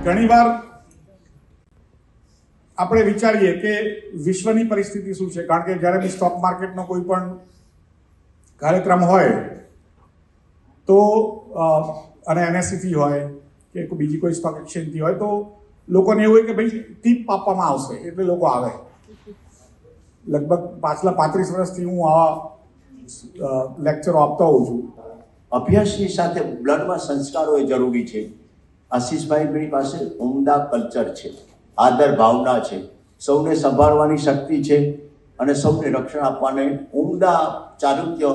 ઘણીવાર આપણે વિચારીએ કે વિશ્વની પરિસ્થિતિ શું છે, કારણ કે જ્યારે બી સ્ટોક માર્કેટનો કોઈ પણ કાર્યક્રમ હોય તો અને NSE હોય કે બીજી કોઈ સ્ટોક એક્સચેન્જથી હોય તો લોકોને એવું હોય કે ભાઈ ટીપ આપવામાં આવશે એટલે લોકો આવે. લગભગ પાછલા 35 વર્ષથી હું આવા લેક્ચરો આપતો હોઉં છું. અભ્યાસની સાથે બ્લડમાં સંસ્કારો એ જરૂરી છે. આશીષભાઈ પાસે ઉમદા કલ્ચર છે, આદર ભાવના છે, સૌને સંભાળવાની શક્તિ છે અને સૌને રક્ષણ આપવાને ઉમદા ચારિત્ર્ય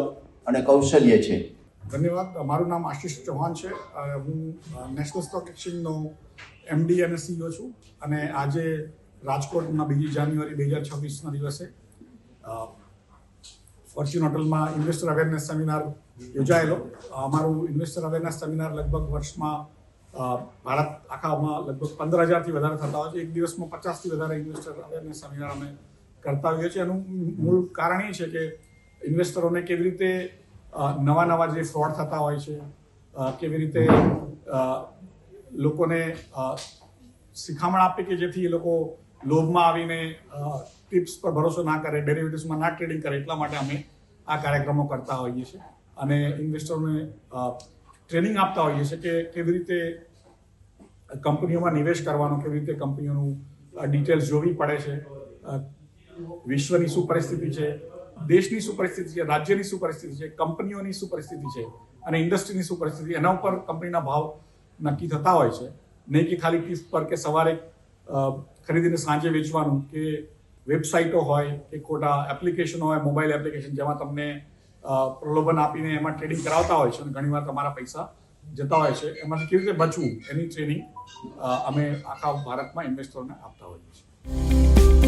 અને કૌશલ્ય છે. ધન્યવાદ. મારું નામ આશીષ ચૌહાણ છે. હું નેશનલ સ્ટોક એક્સચેન્જનો MD અને CEO છું અને આજે રાજકોટમાં 2 જાન્યુઆરી 2026ના દિવસે ફોર્ચ્યુન હોટલમાં ઇન્વેસ્ટર અવેરનેસ સેમિનાર યોજાયેલો. અમારું ઇન્વેસ્ટર અવેરનેસ સેમિનાર લગભગ વર્ષમાં ભારત આખામાં લગભગ 15,000થી વધારે થતા હોય છે. એક દિવસમાં 50થી વધારે ઇન્વેસ્ટર અવેરનેસ સેમિનાર અમે કરતા હોઈએ છીએ. એનું મૂળ કારણ એ છે કે ઇન્વેસ્ટરોને કેવી રીતે નવા જે ફ્રોડ થતા હોય છે, કેવી રીતે લોકોને શિખામણ આપે કે જેથી એ લોકો લોભમાં આવીને ટિપ્સ પર ભરોસો ના કરે, ડેરિવેટિવ્સમાં ના ટ્રેડિંગ કરે. એટલા માટે અમે આ કાર્યક્રમો કરતા હોઈએ છીએ અને ઇન્વેસ્ટરોને ટ્રેનિંગ આપતા હોઈએ છીએ કે કેવી રીતે કંપનીઓમાં નિવેશ કરવાનો, કેવી રીતે કંપનીઓનું ડિટેલ્સ જોવી પડે છે, વિશ્વની શું પરિસ્થિતિ છે, દેશની શું પરિસ્થિતિ છે, રાજ્યની શું પરિસ્થિતિ છે, કંપનીઓની શું પરિસ્થિતિ છે અને ઇન્ડસ્ટ્રીની શું પરિસ્થિતિ, એના ઉપર કંપનીના ભાવ નક્કી થતા હોય છે. નહીં કે ખાલી ટીપ પર કે સવારે ખરીદીને સાંજે વેચવાનું, કે વેબસાઇટો હોય કે ખોટા એપ્લિકેશનો હોય, મોબાઈલ એપ્લિકેશન જેમાં તમને પ્રલોભન આપીને એમાં ટ્રેડિંગ કરાવતા હોય છે અને ઘણીવાર તમારા પૈસા જતા હોય છે. એમાંથી કેવી રીતે બચવું એની ટ્રેનિંગ અમે આખા ભારતમાં ઇન્વેસ્ટરોને આપતા હોઈએ છીએ.